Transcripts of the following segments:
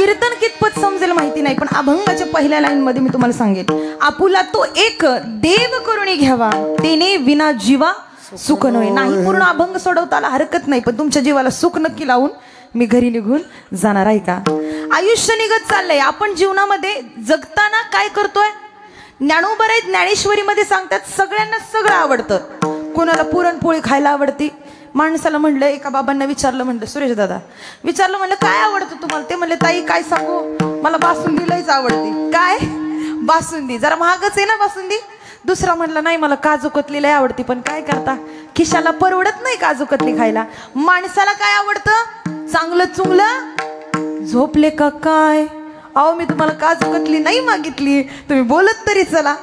कीर्तन कितपत समजेल माहिती नाही, पण अभंगाच्या पहिल्या लाईन मध्ये मी तुम्हाला सांगेन, आपुला तो एक देव करुणी घ्यावा, तेने विना जीवा सुख नव्हे. नाही पूर्ण अभंग सोडवताला हरकत नाही, पण तुमच्या जीवाला सुख नक्की लावून मी घरी निघून जाणार आहे का. आयुष्य निघत चाललंय, आपण जीवनामध्ये जगताना काय करतोय. ज्ञानोबा ज्ञानेश्वरी मध्ये सांगतात सगळ्यांना सगळं आवडतं. कोणाला पुरणपोळी खायला आवडती. माणसाला म्हणलं, एका बाबांना विचारलं, म्हणलं सुरेश दादा विचारलं, म्हणलं काय आवडतं तुम्हाला. ते म्हणले ताई काय सांगू, मला बासुंदी लईच आवडते. काय बासुंदी, जरा महागच आहे ना बासुंदी. दुसरा म्हणला नाही मला काजू कतली लई आवडती, पण काय करता खिशाला परवडत नाही काजू कतली खायला. माणसाला काय आवडतं, चांगलं चुंगलं झोपले का काय. अहो मी तुम्हाला काजू कतली नाही मागितली, तुम्ही बोलत तरी चला.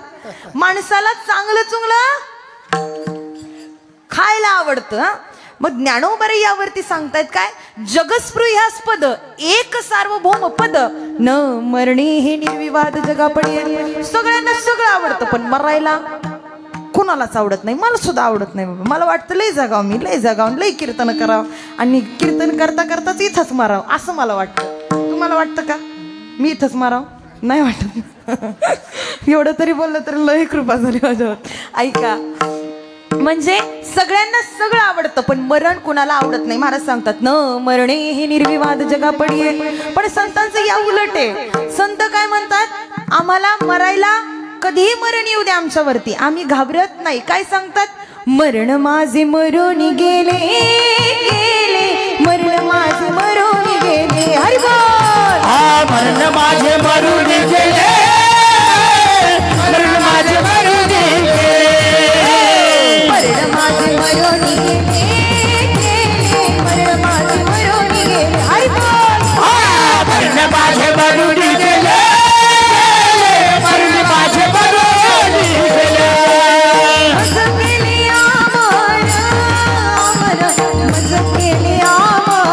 माणसाला चांगलं चुंगलं खायला आवडतं. मग ज्ञानोबा यावरती सांगतायत काय, जगस्पृह्यास्पद एक सार्वभौम पद न मरणे हे निर्विवाद जगापडी. सगळ्यांना सगळं आवडतं, पण मरायला कोणालाच आवडत नाही. मला सुद्धा आवडत नाही बाबा. मला वाटतं लय जगाव, मी लय जगावून लय कीर्तन करावं आणि कीर्तन करता करताच इथंच मारावं असं मला वाटतं. तुम्हाला वाटतं का मी इथंच मारावं. नाही वाटत. एवढं तरी बोललं तर लय कृपा झाली माझ्यावर. ऐका, म्हणजे सगळ्यांना सगळं आवडतं पण मरण कुणाला आवडत नाही. महाराज सांगतात न मरणे हे निर्विवाद जगापडी. पण संतांचं या उलट आहे. संत काय म्हणतात, आम्हाला मरायला कधीही मरण येऊ द्या आमच्यावरती, आम्ही घाबरत नाही. काय सांगतात, मरण माझे मरून गेले गेले, मरण माझे मरून गेले. हरी बोल. मरण माझे मरून गेले, मरण माझे मरून गेले, मरण माझे मरून गेले, मरण माझे मरून गेले. हरी बोल. मरण माझे मरून गेले, मरण माझे मरून गेले. मज केले आमर, आमर मज केले आमर.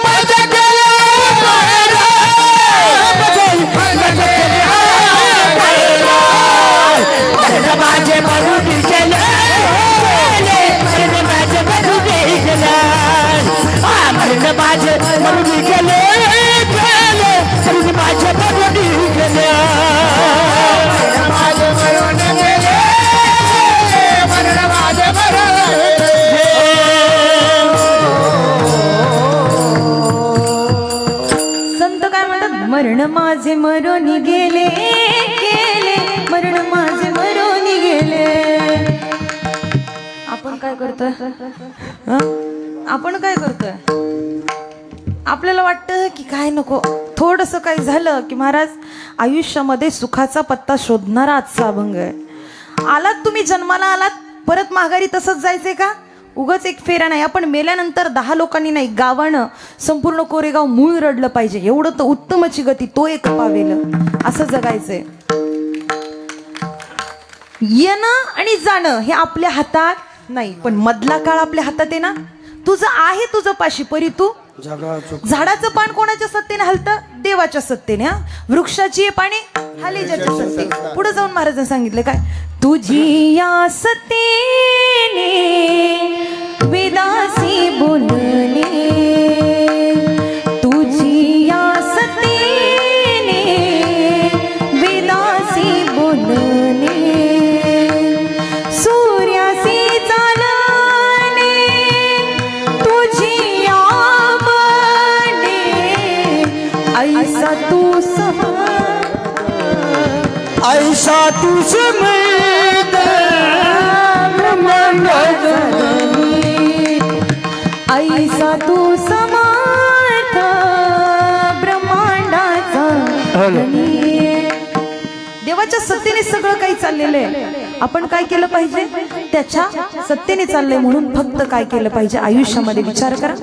मज केले आमर, मज केले आमर. मरण माझे मरून गेले, मरण माझे मरून गेले. मरण माझे मरून गेले, मरण माझे मरून गेले. मरण माझे मरून गेले, मरण माझे मरून गेले. संत काय म्हणतात, मरण माझे मरून गेले गेले, मरण माझे मरून गेले. आपण काय करतोय, आपण काय करतोय. आपल्याला वाटतं की काय नको, थोडंसं काही झालं की महाराज आयुष्यामध्ये सुखाचा पत्ता शोधणारा आजचा अभंग आहे. आलात तुम्ही जन्माला आलात, परत माघारी तसंच जायचंय का. उगाच एक फेरा नाही. आपण मेल्यानंतर 10 लोकांनी नाही, गावानं संपूर्ण कोरेगाव मूळ रडलं पाहिजे एवढं तर उत्तमची गती तो एक पावेल असं जगायचंय. येणं आणि जाणं हे आपल्या हातात नाही, पण मधला काळ आपल्या हातात आहे ना. तुझं आहे तुझं पाशी, परी तू झाडाचं पान कोणाच्या सत्तेने हलतं, देवाच्या सत्तेने. वृक्षाची पाने हालेजाच्या सत्ते. पुढे जाऊन महाराजांनी सांगितलं काय, तुझी या सत्तेने वेदासी बोलणे, तुझी या सत्तेने वेदासी बोलणे, सूर्यासी चालणे तुझी आवडे, ऐसा तू ऐसा तू समेत ब्रह्मांड जननी, ऐसा तू समर्थ ब्रह्मांडाचा धनी. देवाच्या सत्तेने सगळं काही चाललेलं आहे. आपण काय केलं पाहिजे, त्याच्या सत्तेने चाललंय म्हणून फक्त काय केलं पाहिजे आयुष्यामध्ये विचार करा.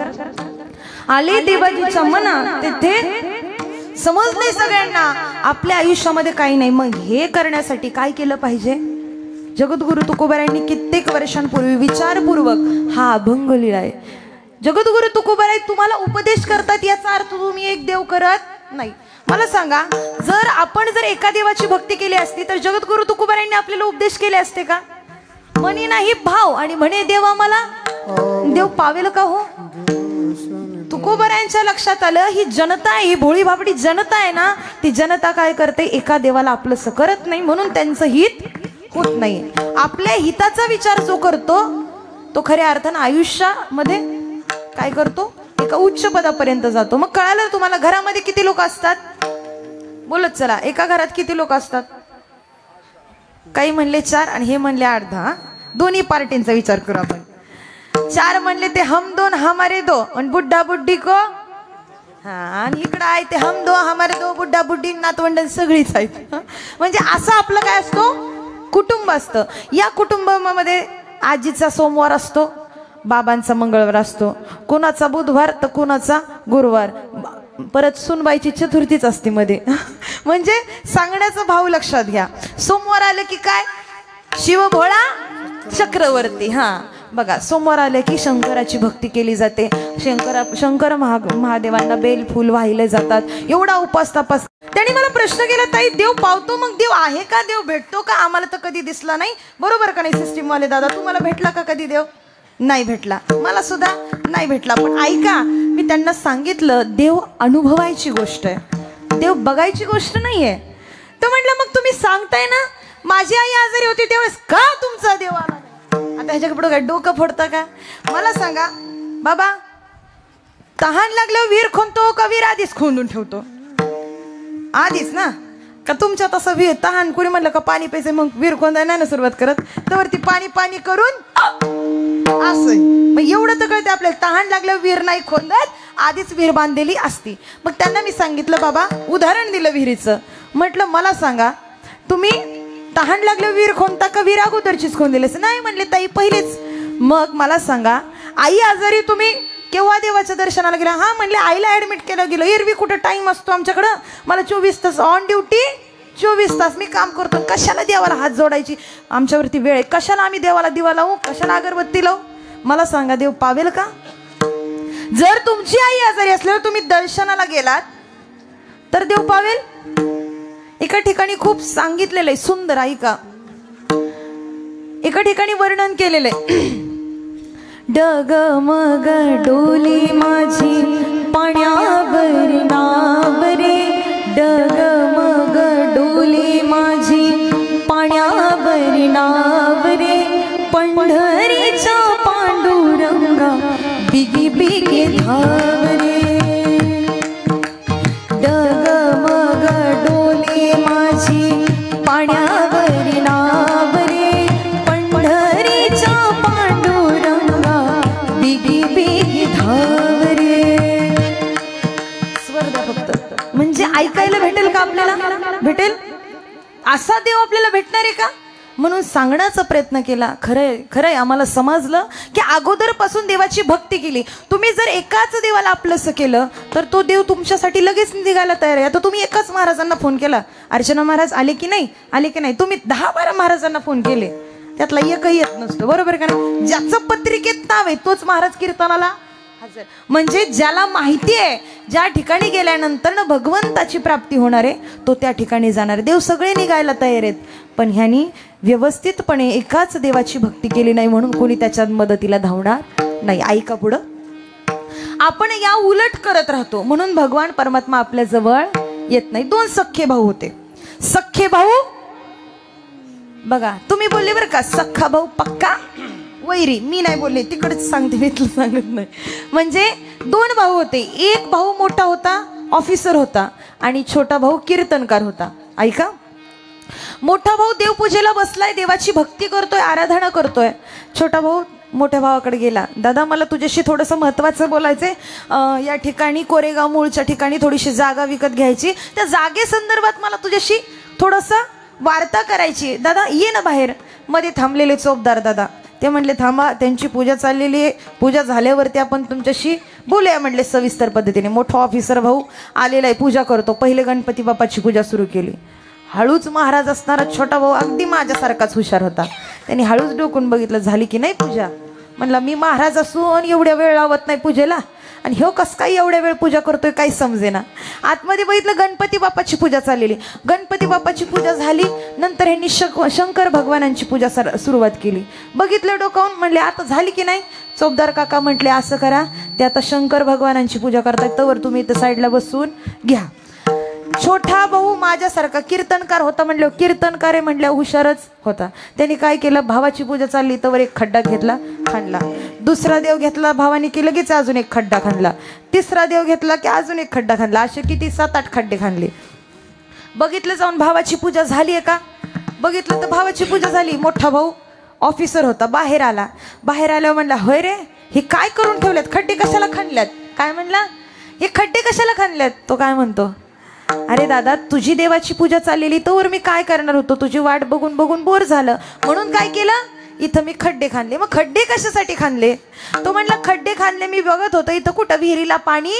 आले देवाजीच्या मना तेथे समजले सगळ्यांना आपल्या आयुष्यामध्ये काही नाही. मग हे करण्यासाठी काय केलं पाहिजे. जगद्गुरु तुकोबारायांनी कित्येक वर्षांपूर्वी विचारपूर्वक हा अभंग लिहिलाय. जगद्गुरु तुकोबाराय तुम्हाला उपदेश करतात याचा अर्थ तुम्ही एक देव करत नाही. मला सांगा, जर एका देवाची भक्ती केली असती तर जगद्गुरु तुकोबारायांनी आपल्याला उपदेश केले असते का. म्हणे नाही भाव आणि म्हणे देवा मला, देव पावेल का हो. तुकोबऱ्यांच्या लक्षात आलं, ही जनता, ही भोळी भाबडी जनता आहे ना, ती जनता काय करते, एका देवाला आपलंसं करत नाही, म्हणून त्यांचं हित होत नाही. आपल्या हिताचा विचार जो करतो तो खऱ्या अर्थानं आयुष्यामध्ये काय करतो, एका उच्च पदापर्यंत जातो. मग कळालं तुम्हाला, घरामध्ये किती लोक असतात, बोलत चला, एका घरात किती लोक असतात? काही म्हणले 4 आणि हे म्हणले 8-10. दोन्ही पार्टींचा विचार करू आपण. 4 म्हणले ते हम 2 हमारे 2 आणि बुड्ढा बुड्ढी को, हा, आणि इकडं आहे ते हम 2 हमारे 2, बुड्ढा बुड्ढी नातवंड सगळीच आहेत. म्हणजे असं आपलं काय असतो, कुटुंब असतं. या कुटुंबामध्ये आजीचा सोमवार असतो, बाबांचा मंगळवार असतो, कोणाचा बुधवार तर कोणाचा गुरुवार, परत सुनबाईची चतुर्थीच असते मध्ये. म्हणजे सांगण्याचा भाव लक्षात घ्या. सोमवार आलं की काय, शिवभोळा चक्रवर्ती. हा बघा, सोमवार आले की शंकराची भक्ती केली जाते. शंकर महादेवांना बेल फूल वाहिले जातात. एवढा उपास तपास. त्यांनी मला प्रश्न केला, ताई देव पावतो, मग देव आहे का, देव भेटतो का? आम्हाला तर कधी दिसला नाही. बरोबर का नाही सिस्टीम वाले दादा, तुम्हाला भेटला का कधी देव? नाही भेटला, मला सुद्धा नाही भेटला. पण ऐका, मी त्यांना सांगितलं, देव अनुभवायची गोष्ट आहे, देव बघायची गोष्ट नाहीये. तर म्हटलं, मग तुम्ही सांगताय ना, माझी आई आजारी होती त्यावेळेस का तुमचा देव आला नाही? आता ह्याच्या पुढे काय डोकं फोडतं का? मला सांगा बाबा, तहान लागल्यावर विहीर खोदतो का विहीर आधीच खोदून ठेवतो? आधीच ना, का तुमच्या तसं विहीर तहान कोणी म्हणलं का पाणी प्यायचं, मग विहीर खोदायला नाही ना सुरुवात करत, तर ती पाणी पाणी करून असं. मग एवढं तर कळते आपल्याला, तहान लागल्यावर विहीर नाही खोदत, आधीच विहीर बांधलेली असती. मग त्यांना मी सांगितलं, बाबा उदाहरण दिलं विहिरीचं. म्हटलं मला सांगा, तुम्ही तहान लागल्यावर विहीर खोदता का विहीर अगोदरचीच खोदलेली? नाही म्हणले ताई पहिलेच. मग मला सांगा, आई आजारी, तुम्ही केव्हा देवाच्या दर्शनाला गेला? हा म्हणले आईला ऍडमिट केलं गेलं. एरवी कुठं टाइम असतो आमच्याकडं, मला 24 तास ऑन ड्युटी, 24 तास मी काम करतो. कशाला देवाला हात जोडायची, आमच्यावरती वेळ आहे, कशाला आम्ही देवाला दिवा लावू, कशाला अगरबत्ती लावू? मला सांगा, देव पावेल का? जर तुमची आई आजारी असल्यावर तुम्ही दर्शनाला गेलात तर देव पावेल? एका ठिकाणी खूप सांगितलेलं आहे, सुंदर ऐका. एका ठिकाणी वर्णन केलेलं आहे, डगमग डोली माझी पाण्यावर नावरे, डगमग डोली माझी पाण्यावर नावरे, पंढरीच्या पांडुरंगा बिगी बिगी धावरे, डगमग डोली माझी पाण्यावर नावरे, पंढरीच्या पांडुरंगा बिगी बिगी धावरे. स्वर द्या फक्त, म्हणजे ऐकायला भेटेल का आपल्याला? भेटेल? असा देव आपल्याला भेटणार आहे का? म्हणून सांगण्याचा प्रयत्न केला. खरंय आम्हाला समजलं की अगोदरपासून देवाची भक्ती केली. तुम्ही जर एकाच देवाला आपलंसं केलं तर तो देव तुमच्यासाठी लगेच निघायला तयार आहे. आता तुम्ही एकाच महाराजांना फोन केला, अर्चना महाराज आले की नाही, आले की नाही, तुम्ही 10-12 महाराजांना फोन केले, त्यातला एकही येत नसतो. बरोबर का नाही? ज्याचं पत्रिकेत नाव आहे तोच महाराज कीर्तनाला हजर. म्हणजे ज्याला माहिती आहे ज्या ठिकाणी गेल्यानंतर ना भगवंताची प्राप्ती होणार आहे, तो त्या ठिकाणी जाणार. देव सगळे निघायला तयार आहेत, पण ह्यांनी व्यवस्थितपणे एकाच देवाची भक्ती केली नाही, म्हणून कोणी त्याच्या मदतीला धावणार नाही. ऐका पुढं, आपण या उलट करत राहतो, म्हणून भगवान परमात्मा आपल्या जवळ येत नाही. 2 सख्खे भाऊ होते. सख्खे भाऊ बघा, तुम्ही बोलले बरं का, सख्खा भाऊ पक्का वैरी. मी नाही बोलले, तिकडच सांगते, मी तुला सांगत नाही. म्हणजे 2 भाऊ होते. एक भाऊ मोठा होता, ऑफिसर होता, आणि छोटा भाऊ कीर्तनकार होता. ऐका, मोठा भाऊ देवपूजेला बसलाय, देवाची भक्ती करतोय, आराधना करतोय. छोटा भाऊ मोठ्या भावाकडे गेला, दादा मला तुझ्याशी थोडंसं महत्वाचं बोलायचंय. या ठिकाणी कोरेगाव मूळच्या ठिकाणी थोडीशी जागा विकत घ्यायची, त्या जागेसंदर्भात मला तुझ्याशी थोडंसं वार्ता करायची. दादा ये ना बाहेर. मध्ये थांबलेले चोपदार दादा ते म्हणले, थांबा, त्यांची पूजा चाललेली आहे, पूजा झाल्यावरती आपण तुमच्याशी बोलूया म्हणले सविस्तर पद्धतीने. मोठा ऑफिसर भाऊ आलेला आहे, पूजा करतो. पहिले गणपती बाप्पाची पूजा सुरू केली. हळूच महाराज असणारा छोटा भाऊ अगदी माझ्यासारखाच हुशार होता. त्यांनी हळूच डोकून बघितलं, झाली की नाही पूजा. म्हणला, मी महाराज असून एवढ्या वेळ लावत नाही पूजेला, आणि ह्यो कस काय एवढ्या वेळ पूजा करतोय काही समजेना. आतमध्ये बघितलं गणपती बाप्पाची पूजा चाललेली. गणपती बाप्पाची पूजा झाली, नंतर ह्यांनी शंकर भगवानांची पूजा सुरुवात केली. बघितलं डोकावून, म्हणले आता झाली की नाही. चोपदार काका म्हटले असं करा, ते आता शंकर भगवानांची पूजा करतायत, तर तुम्ही इथं साईडला बसून घ्या. छोटा भाऊ माझ्यासारखा कीर्तनकार होता, म्हणलं कीर्तनकार आहे म्हणल्या हुशारच होता. त्यांनी काय केलं, भावाची पूजा चालली तर एक खड्डा घेतला, खाणला. दुसरा देव घेतला भावाने की लगेच अजून एक खड्डा खाणला. तिसरा देव घेतला की अजून एक खड्डा खाणला. असे किती 7-8 खड्डे खाणले. बघितलं जाऊन भावाची पूजा झाली आहे का, बघितलं तर भावाची पूजा झाली. मोठा भाऊ ऑफिसर होता, बाहेर आला. बाहेर आल्यावर म्हणला, होय रे हे काय करून ठेवल्यात, खड्डे कशाला खाणल्यात. काय म्हणला, हे खड्डे कशाला खाणल्यात. तो काय म्हणतो, अरे दादा तुझी देवाची पूजा चाललेली तर मी काय करणार होतो, तुझी वाट बघून बघून बोर झालं म्हणून काय केलं, इथं मी खड्डे खाणले. मग खड्डे कशासाठी खाणले. तो म्हणला खड्डे खाणले मी बघत होतो इथं कुठं विहिरीला पाणी.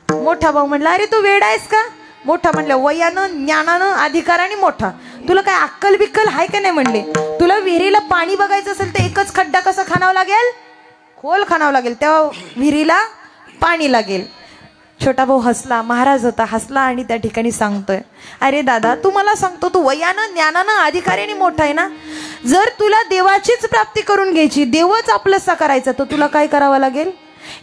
मोठा भाऊ म्हणला, अरे तू वेडा आहेस का. मोठा म्हणलं, वयानं ज्ञानानं अधिकाराने मोठा, तुला काय अक्कल बिक्कल आहे का नाही. म्हणले तुला विहिरीला पाणी बघायचं असेल तर एकच खड्डा कसा खाणावं लागेल, खोल खाणावं लागेल, तेव्हा विहिरीला पाणी लागेल. छोटा भाऊ हसला, महाराज होता, हसला आणि त्या ठिकाणी सांगतोय, अरे दादा तू मला सांगतो तू वयानं ज्ञानानं अधिकाऱ्याने मोठा आहे ना, जर तुला देवाचीच प्राप्ती करून घ्यायची, देवच आपलंसा करायचा, तर तुला काय करावं लागेल,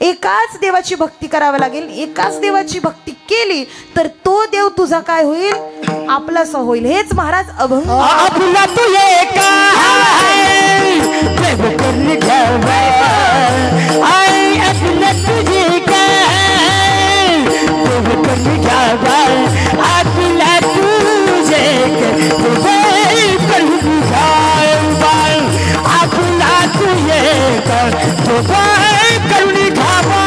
एकाच देवाची भक्ती करावी लागेल. एकाच देवाची भक्ती केली तर तो देव तुझा काय होईल, आपलासा होईल. हेच महाराज अभंग. आपला तू एका प्रेम करून घ्यावा, आई आपला तुझे काय प्रेम करून घ्यावा, आपला तुझे करून घ्यावा, आपला तुझे करून घ्यावा.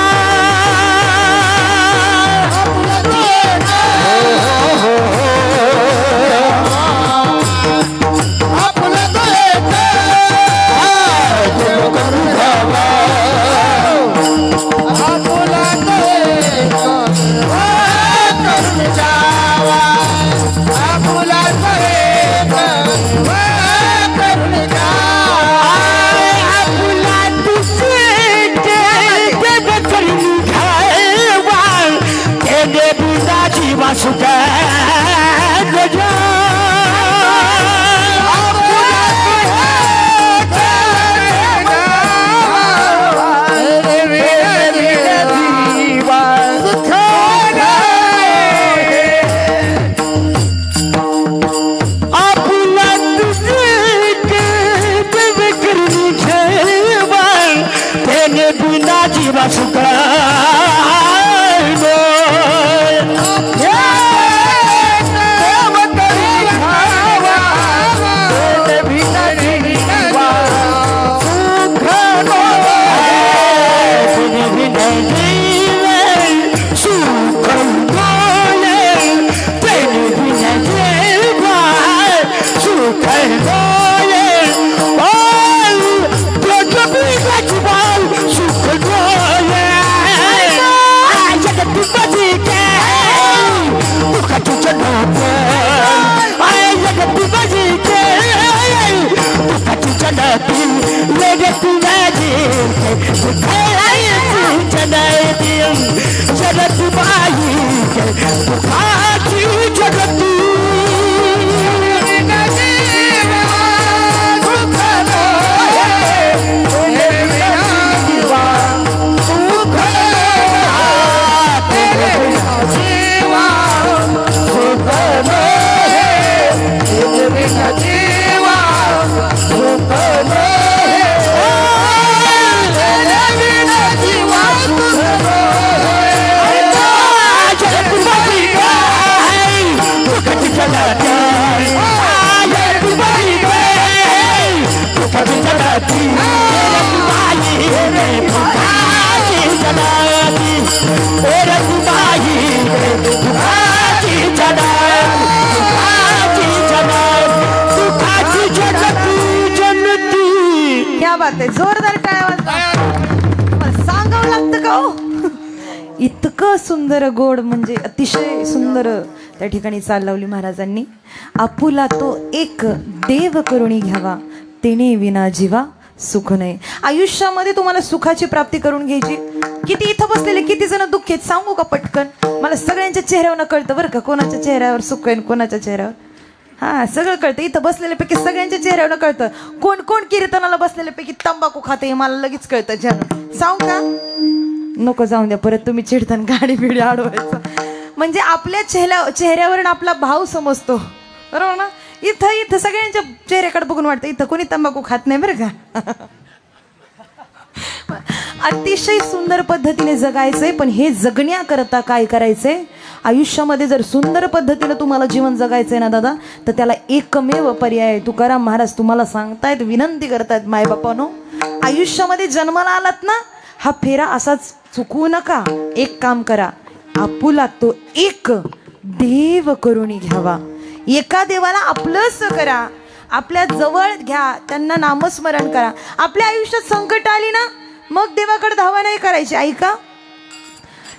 क्या बात आहे, जोरदार टाळ्या सांगावं लागतं का हो. इतकं सुंदर गोड, म्हणजे अतिशय सुंदर त्या ठिकाणी चाल लावली महाराजांनी. आपुला तो एक देव करुणी घ्यावा, तेने विना जीवा सुख नाही. आयुष्यामध्ये तुम्हाला सुखाची प्राप्ती करून घ्यायची. किती इथं बसलेले किती जण दुःख आहेत सांगू का पटकन, मला सगळ्यांच्या चेहऱ्यावर कळतं बरं का, कोणाच्या चेहऱ्यावर सुख आहे कोणाच्या चेहऱ्यावर. हा सगळं कळतं. इथं बसलेल्यापैकी सगळ्यांच्या चेहऱ्यावर कळतं कोण कोण कीर्तनाला बसलेल्यापैकी तंबाखू खाते हे मला लगेच कळतं. सांगू का? नको जाऊन द्या, परत तुम्ही चिडताना गाडी बिडी अडवायचं. म्हणजे आपल्या चेहऱ्यावर आपला भाव समजतो, बरोबर ना. इथं सगळ्यांच्या चेहऱ्याकडे बघून वाटतं इथं कोणी तंबाखू खात नाही बरं का. अतिशय सुंदर पद्धतीने जगायचंय, पण हे जगण्याकरता काय करायचंय? आयुष्यामध्ये जर सुंदर पद्धतीने तुम्हाला जीवन जगायचंय ना दादा, तर त्याला एकमेव पर्याय तुकाराम महाराज तुम्हाला सांगतायत, विनंती करतायत, मायबापानो आयुष्यामध्ये जन्माला आलात ना, हा फेरा असाच चुकवू नका. एक काम करा, आपुला तो एक देव करून घ्यावा. एका देवाला आपलंच करा, आपल्या जवळ घ्या, त्यांना नामस्मरण करा. आपल्या आयुष्यात संकट आली ना, मग देवाकडे धावा नाही करायची. ऐका,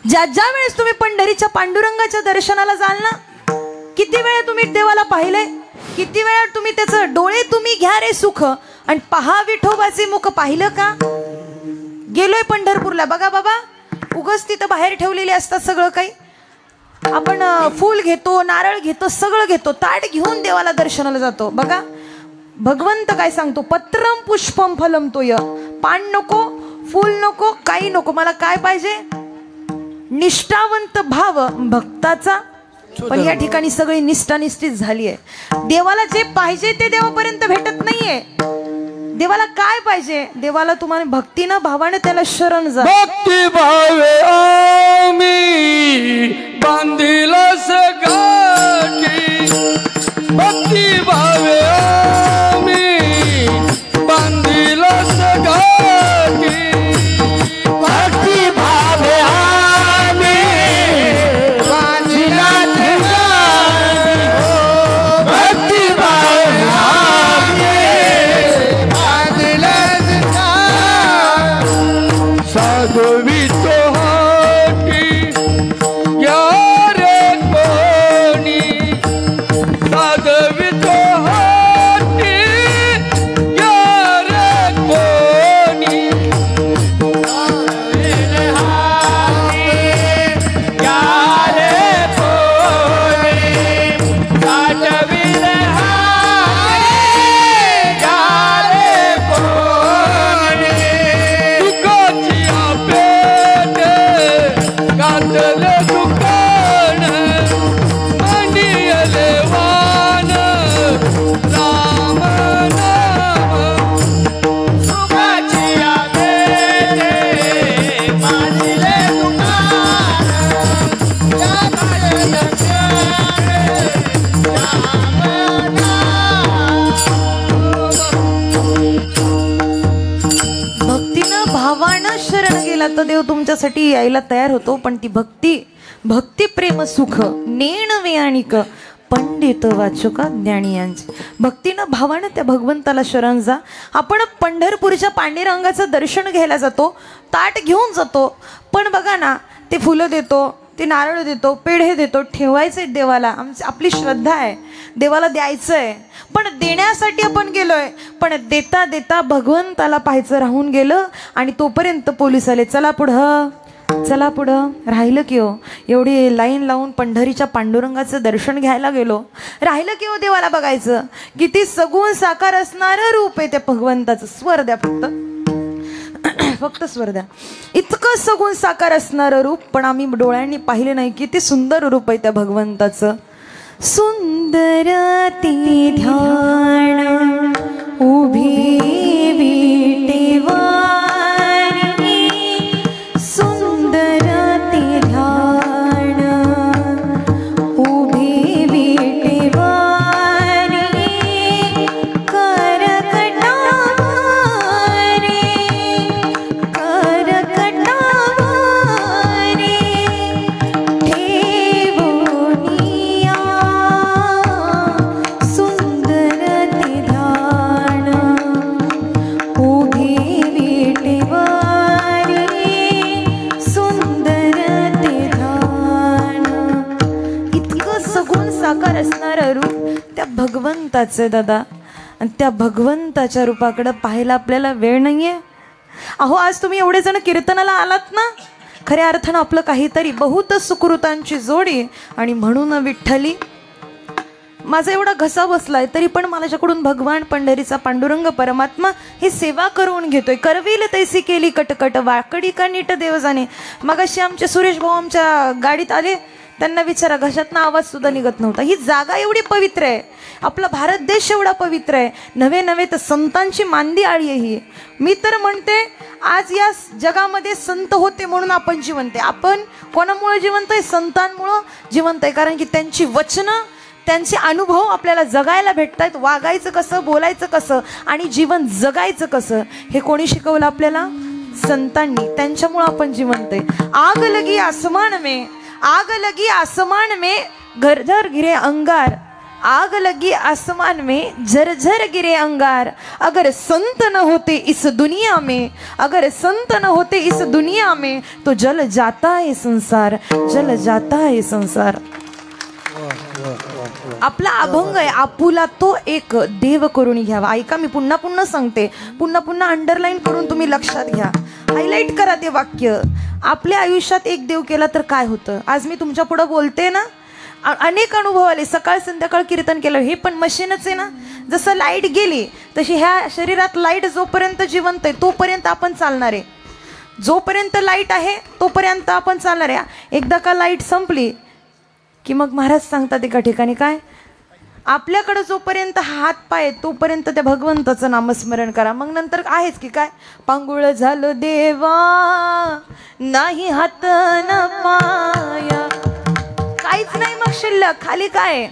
ज्या वेळेस तुम्ही पंढरीच्या पांडुरंगाच्या दर्शनाला जाल ना, किती वेळा तुम्ही देवाला पाहिलंय, किती वेळा तुम्ही त्याचं डोळे तुम्ही घ्या रे सुख आणि पहा विठोबाचे मुख पाहिलं का? गेलोय पंढरपूरला, बघा बाबा, उगच तिथं बाहेर ठेवलेले असतात सगळं काही. आपण फूल घेतो, नारळ घेतो, सगळं घेतो, ताट घेऊन देवाला दर्शनाला जातो. बघा भगवंत काय सांगतो, पत्रम पुष्पम फलम तोय. पान नको, फूल नको, काही नको, मला काय पाहिजे? निष्ठावंत भाव भक्ताचा. पण या ठिकाणी सगळी निष्ठा निष्ठित झाली आहे. देवाला जे पाहिजे ते देवापर्यंत भेटत नाहीये. देवाला काय पाहिजे? देवाला तुम्हाला भक्तीनं भावानं त्याला शरण जा. भक्ती भावे आम्ही बांधिलास गाठी, भक्ती भावे आम्ही बांधिलास गाठी, भक्ती भावे आम्ही बांधिलास गाठी, भक्ती भावे आम्ही बांधिलास गाठी, साधवितो हाटी या रे कोणी, साधवितो हाटी या रे कोणी, साधविले हाटी या रे कोणी, साधविले हाटी या रे कोणी, दुःखाची आपेट गाठले दुकान, मांडियले वान राम नाम, सुखाची आपेट मांडिले दुकान, गाठले राम नाम. भक्तीनं भावानं शरण गेला तर देव तुमच्यासाठी यायला तयार होतो. पण ती भक्ती प्रेम सुख नेणवे आणिक पंडित वाचुका ज्ञानी यांचे. भक्तीनं भावानं त्या भगवंताला शरण जा. आपण पंढरपूरच्या पांडुरंगाचं दर्शन घ्यायला जातो, ताट घेऊन जातो, पण बघा ना, ते फुलं देतो, ते नारळ देतो, पेढे देतो, ठेवायचंय देवाला. आपली श्रद्धा आहे, देवाला द्यायचंय. पण देण्यासाठी आपण गेलोय, पण देता देता भगवंताला पाहायचं राहून गेलं. आणि तोपर्यंत पोलीस आले, चला पुढं, चला पुढं. राहिलं की हो, एवढी लाईन लावून पंढरीच्या पांडुरंगाचं दर्शन घ्यायला गेलो, राहिलं की हो देवाला बघायचं. किती सगुण साकार असणारं रूप आहे त्या भगवंताचं. स्वर द्या फक्त, फक्त स्वर द्या. इतकं सगुण साकार असणारं रूप, पण आम्ही डोळ्यांनी पाहिलं नाही. किती सुंदर रूप आहे त्या भगवंताचं. सुंदर ते ध्यान उभी विटेवारी, सुंदर ते ध्यान उभी विटेवारी, करकटावारी, करकटावारी ठेवूनिया, सुंदर ते ध्यान उभी विटेवारी, सुंदर ते ध्यान. इतकं सगुण साकार असणारं रूप त्या भगवंताचं दादा. आणि त्या भगवंताच्या रूपाकडे पाहायला आपल्याला वेळ नाहीये. अहो, आज तुम्ही एवढे जण कीर्तनाला आलात ना, खऱ्या अर्थानं आपलं काहीतरी बहुत सुकृतांची जोडी. आणि म्हणून विठ्ठली माझा एवढा घसा बसलाय तरी पण माझ्याकडून भगवान पंढरीचा पांडुरंग परमात्मा हे सेवा करून घेतोय. करविल तैसी केली कटकट वाकडी का नीट देव जाणे. मगाशी आमचे सुरेश भाऊ आमच्या गाडीत आले, त्यांना विचारा घशातनं आवाज सुद्धा निघत नव्हता. ही जागा एवढी पवित्र आहे, आपला भारत देश एवढा पवित्र आहे, नव्हे नव्हे तर संतांची मांदी आळी आहे ही. मी तर म्हणते आज या जगामध्ये संत होते म्हणून आपण जिवंत आहे. आपण कोणामुळे जिवंत आहे? संतांमुळं जिवंत आहे. कारण की त्यांची वचनं, त्यांचे अनुभव आपल्याला जगायला भेटतायत. वागायचं कसं, बोलायचं कसं आणि जीवन जगायचं कसं हे कोणी शिकवलं आपल्याला? संतांनी. त्यांच्यामुळं आपण जिवंत आहे. आग लगी आसमान में, आग लगी आसमान में झरझर गिरे अंगार, आग लगी आसमान में झरझर गिरे अंगार. अगर संत न होते इस दुनिया में, अगर संत न होते इस दुनिया में तो जल जाता है संसार, जल जाता है संसार. आपला अभंग आहे, आपुला तो एक देव करून घ्यावा. ऐका, मी पुन्हा पुन्हा सांगते, पुन्हा पुन्हा अंडरलाईन करून तुम्ही लक्षात घ्या, हायलाईट करा ते वाक्य. आपल्या आयुष्यात एक देव केला तर काय होतं? आज मी तुमच्या पुढे बोलते ना, अनेक अनुभव आले. सकाळ संध्याकाळ कीर्तन केलं, हे पण मशीनच आहे ना. जसं लाईट गेली तशी ह्या शरीरात लाईट जोपर्यंत जिवंत आहे तोपर्यंत आपण चालणार आहे. जोपर्यंत लाईट आहे तोपर्यंत आपण चालणार आहे. एकदा का लाईट संपली की मग महाराज सांगतात एका ठिकाणी काय, आपल्याकडे जोपर्यंत हात पाय तोपर्यंत त्या भगवंताचं नामस्मरण करा. मग नंतर आहेच की काय, पांगुळ झालं देवा नाही हात न पाया, काहीच नाही मग शिल्लक. खाली काय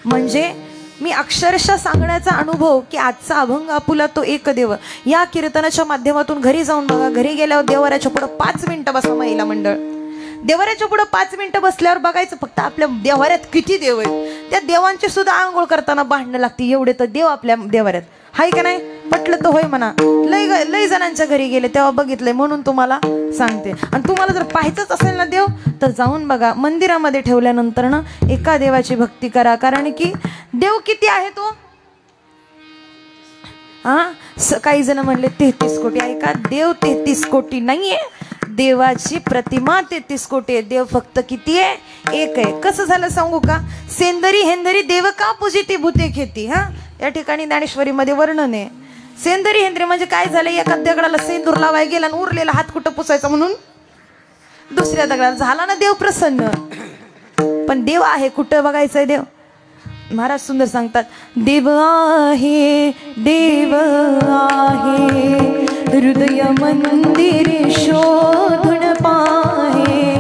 म्हणजे मी अक्षरशः सांगण्याचा अनुभव की आजचा अभंग आपुला तो एक देव या कीर्तनाच्या माध्यमातून घरी जाऊन बघा. घरी गेल्यावर देवाऱ्याच्या पुढे 5 मिनिटं बसा महिला मंडळ. देवाऱ्याच्या पुढे 5 मिनिटं बसल्यावर बघायचं फक्त आपल्या देवाऱ्यात किती देव आहेत. त्या देवांची सुद्धा आंघोळ करताना भांडणं लागते, एवढे तर देव आपल्या देवाऱ्यात हाय का नाही? पटलं तर होय म्हणा. लय जणांच्या घरी गेले तेव्हा बघितलंय म्हणून तुम्हाला सांगते. आणि तुम्हाला जर पाहायचंच असेल ना देव तर जाऊन बघा. मंदिरामध्ये ठेवल्यानंतर ना एका देवाची भक्ती करा. कारण की देव किती आहे तो? काही जण म्हणले 33 कोटी. ऐका, देव 33 कोटी नाहीये, देवाची प्रतिमा 33 कोटी आहे. देव फक्त किती आहे? एक आहे. कसं झालं सांगू का? सेंदरी हेंदरी देव का पूजिती भूते खेती. या ठिकाणी ज्ञानेश्वरीमध्ये वर्णन आहे. सेंदरी हेंदरी म्हणजे काय झालं, एका दगडाला सेंदूर लावाय गेला आणि उरलेला हात कुठं पुसायचा म्हणून दुसऱ्या दगडाला झाला ना देव प्रसन्न. पण देव आहे कुठं बघायचंय देव? महाराज सुंदर सांगतात, देव आहे, देव आहे, हृदय मंदिर शोधून पाहे.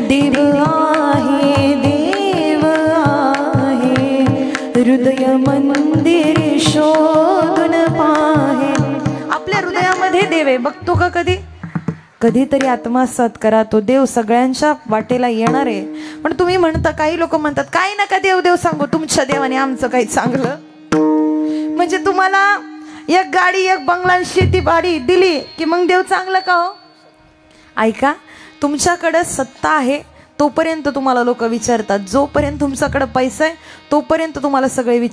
देव आहे, देव आहे, हृदय मंदिर शोधून पाहे. आपल्या हृदयामध्ये देव आहे, बघतो का कधी? कधीतरी आत्मसात करा. तो देव सगळ्यांच्या वाटेला येणार आहे. पण तुम्ही म्हणता, काही लोक म्हणतात काय नका देव देव सांगू, तुमच्या देवाने आमचं काही चांगलं. म्हणजे तुम्हाला एक गाडी, एक बंगला, शेती बाडी दिली की मग देव चांगलं का हो? ऐका, तुमच्याकडे सत्ता आहे तोपर्यंत तुम्हाला लोक विचारतात, जोपर्यंत तुमच्याकडे पैसा आहे तोपर्यंत तुम्हाला सगळे विचार